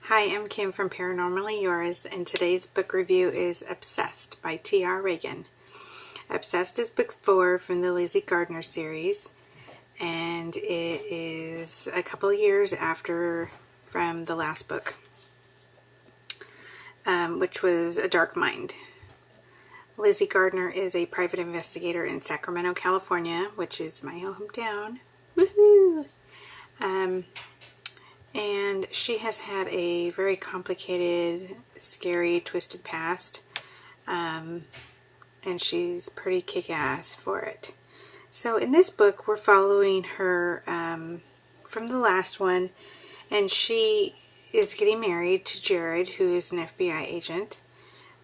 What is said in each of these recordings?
Hi, I'm Kim from Paranormally Yours, and today's book review is Obsessed by T.R. Ragan. Obsessed is book 4 from the Lizzy Gardner series, and it is a couple of years after from the last book, which was A Dark Mind. Lizzy Gardner is a private investigator in Sacramento, California, which is my hometown. Woohoo! And she has had a very complicated, scary, twisted past. And she's pretty kick-ass for it. So in this book, we're following her from the last one. And she is getting married to Jared, who is an FBI agent.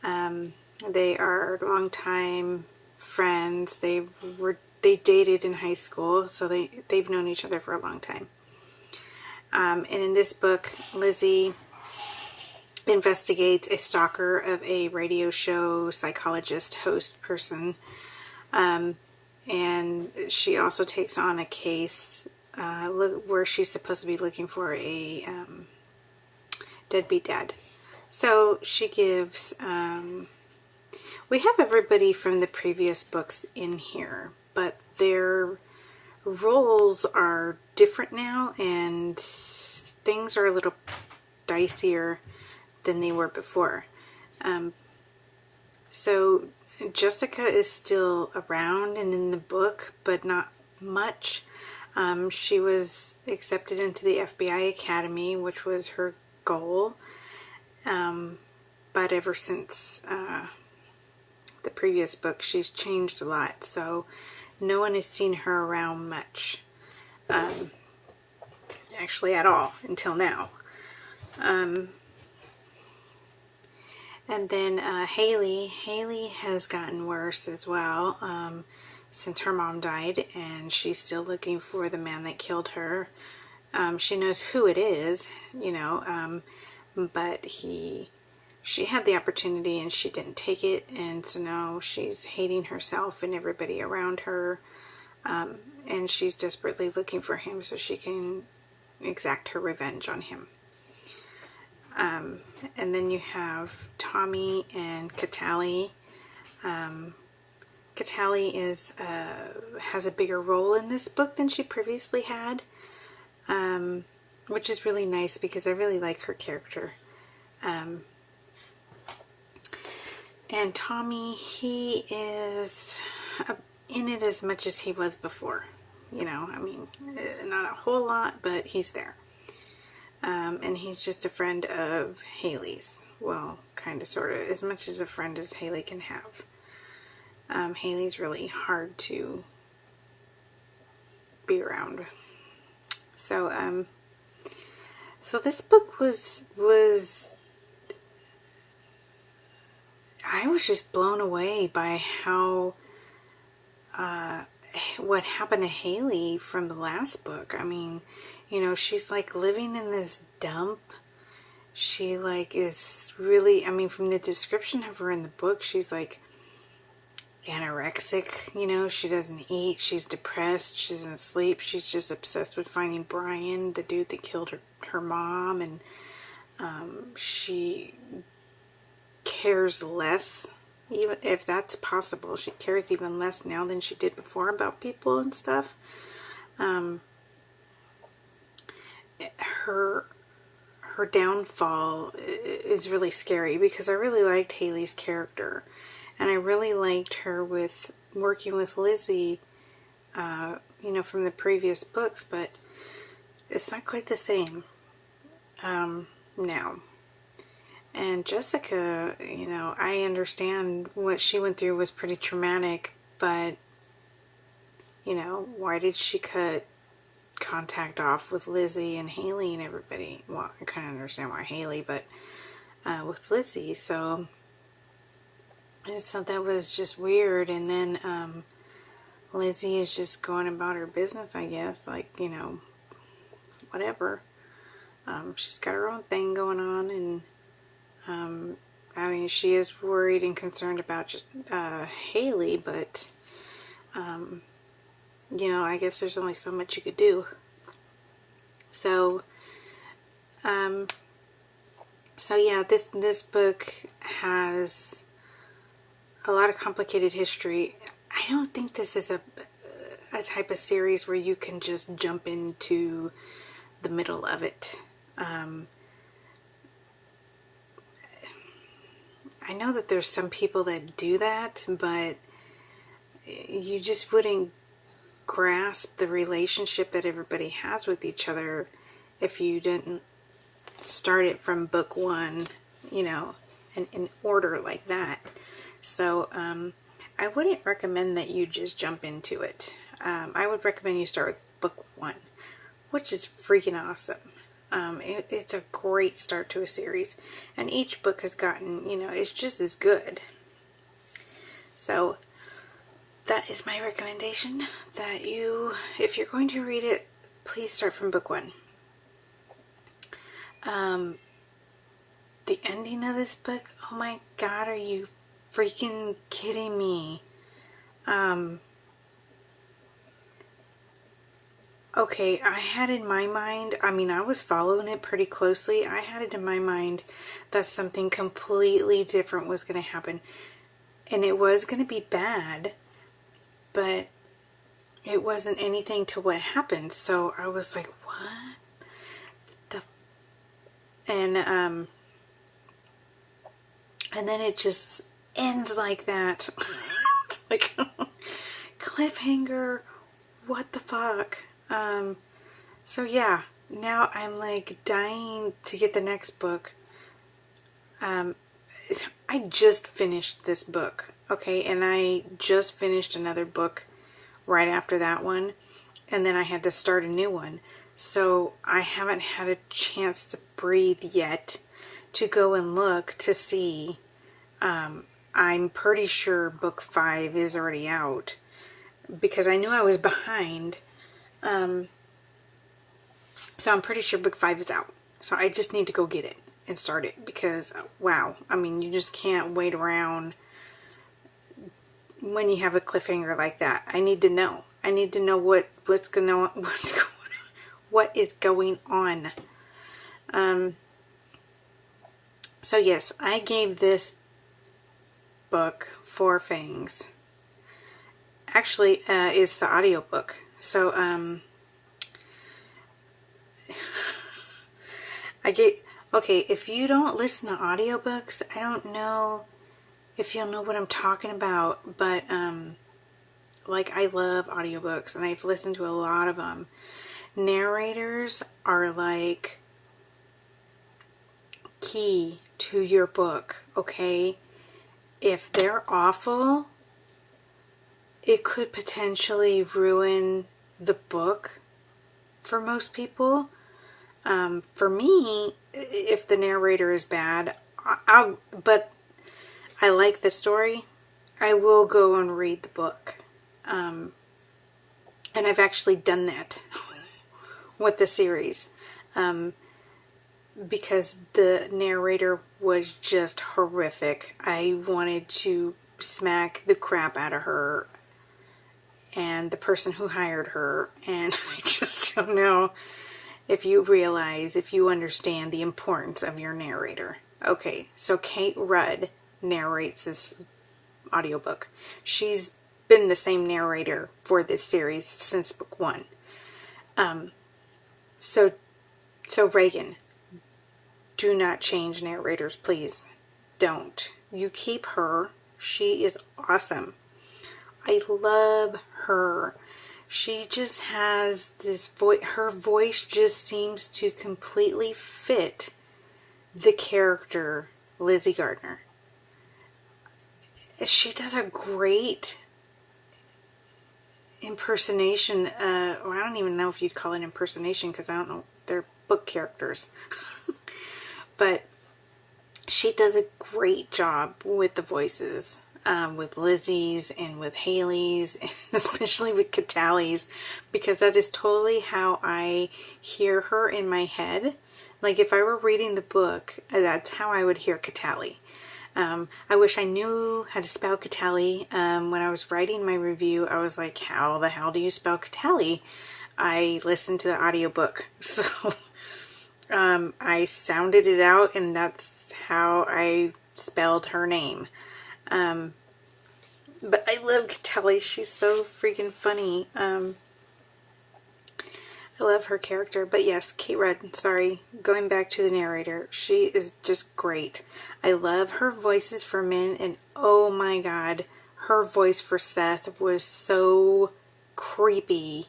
They are longtime friends. They dated in high school, so they've known each other for a long time. And in this book, Lizzy investigates a stalker of a radio show psychologist host person. And she also takes on a case where she's supposed to be looking for a deadbeat dad. So she gives... we have everybody from the previous books in here, but their roles are different now, and things are a little dicier than they were before. So Jessica is still around and in the book, but not much. She was accepted into the FBI Academy, which was her goal. But ever since the previous book, she's changed a lot. So no one has seen her around much. Actually at all, until now. And then Haley has gotten worse as well since her mom died, and she's still looking for the man that killed her. She knows who it is, but she had the opportunity and she didn't take it, and so now she's hating herself and everybody around her, and she's desperately looking for him so she can exact her revenge on him. And then you have Tommy and Katali. Katali has a bigger role in this book than she previously had, which is really nice because I really like her character. And Tommy, he is in it as much as he was before. Not a whole lot, but he's there. And he's just a friend of Haley's. Well, kind of, sort of, as much as a friend as Haley can have. Haley's really hard to be around. So, so this book was I was just blown away by how, what happened to Haley from the last book. I mean, she's like living in this dump. She is really, from the description of her in the book, she's like anorexic, she doesn't eat, she's depressed, she doesn't sleep, she's just obsessed with finding Brian, the dude that killed her mom, and she cares less, even if that's possible. She cares even less now than she did before about people and stuff. Her downfall is really scary because I really liked Haley's character, and I really liked her with working with Lizzy, from the previous books, but it's not quite the same now. And Jessica, I understand what she went through was pretty traumatic, but why did she cut contact off with Lizzy and Haley and everybody? Well, I kind of understand why Haley, but with Lizzy, so I just thought that was just weird. And then Lizzy is just going about her business, I guess, whatever. She's got her own thing going on, and she is worried and concerned about Haley, but I guess there's only so much you could do. So So yeah, this book has a lot of complicated history. I don't think this is a type of series where you can just jump into the middle of it. I know that there's some people that do that, but you just wouldn't grasp the relationship that everybody has with each other if you didn't start it from book one, you know, in order like that. So I wouldn't recommend that you just jump into it. I would recommend you start with book one, which is freaking awesome. It's a great start to a series, and each book has gotten, you know, it's just as good. So that is my recommendation, that you, if you're going to read it, please start from book one. The ending of this book, oh my god, are you freaking kidding me? Okay, I had in my mind, I mean, I was following it pretty closely. I had it in my mind that something completely different was going to happen. And it was going to be bad, but it wasn't anything to what happened. So I was like, what the? And then it just ends like that. Like, cliffhanger, what the fuck? So yeah, now I'm like dying to get the next book. I just finished this book, okay, and I just finished another book right after that one, and then I had to start a new one. So I haven't had a chance to breathe yet to go and look to see. I'm pretty sure book 5 is already out because I knew I was behind. So I'm pretty sure book 5 is out. So I just need to go get it and start it because, wow, I mean, you just can't wait around when you have a cliffhanger like that. I need to know. I need to know what is going on. So yes, I gave this book 4 fangs. Actually, it's the audiobook. So, okay, if you don't listen to audiobooks, I don't know if you'll know what I'm talking about, but, like, I love audiobooks, and I've listened to a lot of them. Narrators are, like, key to your book, okay? If they're awful, it could potentially ruin the book for most people. For me, if the narrator is bad, but I like the story, I will go and read the book. And I've actually done that with the series. Because the narrator was just horrific. I wanted to smack the crap out of her and the person who hired her. And I just don't know if you understand the importance of your narrator. Okay, so Kate Rudd narrates this audiobook. She's been the same narrator for this series since book 1. So Ragan, do not change narrators, please. Don't. You keep her. She is awesome. I love her. She just has this voice. Her voice just seems to completely fit the character Lizzy Gardner. She does a great impersonation. Well, I don't even know if you'd call it impersonation because I don't know. They're book characters. But she does a great job with the voices, with Lizzy's and with Haley's, and especially with Cataly's, because that is totally how I hear her in my head. Like if I were reading the book, that's how I would hear Catally. I wish I knew how to spell Catally. When I was writing my review, I was like, how the hell do you spell Catally? I listened to the audiobook, so I sounded it out, and that's how I spelled her name. But I love Kelly. She's so freaking funny. I love her character. But yes, Kate Rudd, sorry, going back to the narrator, she is just great. I love her voices for men, and oh my god, her voice for Seth was so creepy.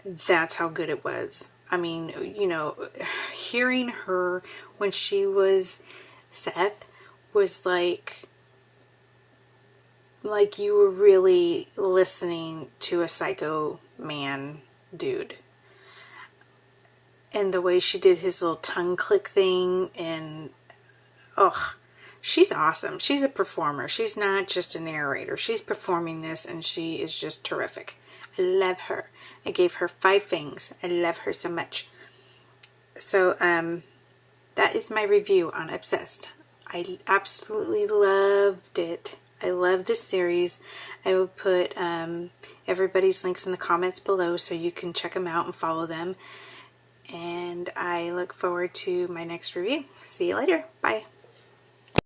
That's how good it was. I mean, you know, hearing her when she was Seth was like you were really listening to a psycho man dude. And the way she did his little tongue click thing, and oh, she's awesome. She's a performer. She's not just a narrator. She's performing this, and she is just terrific. I love her. I gave her 5 fangs. I love her so much. So, that is my review on Obsessed. I absolutely loved it. I love this series. I will put everybody's links in the comments below so you can check them out and follow them. And I look forward to my next review. See you later. Bye.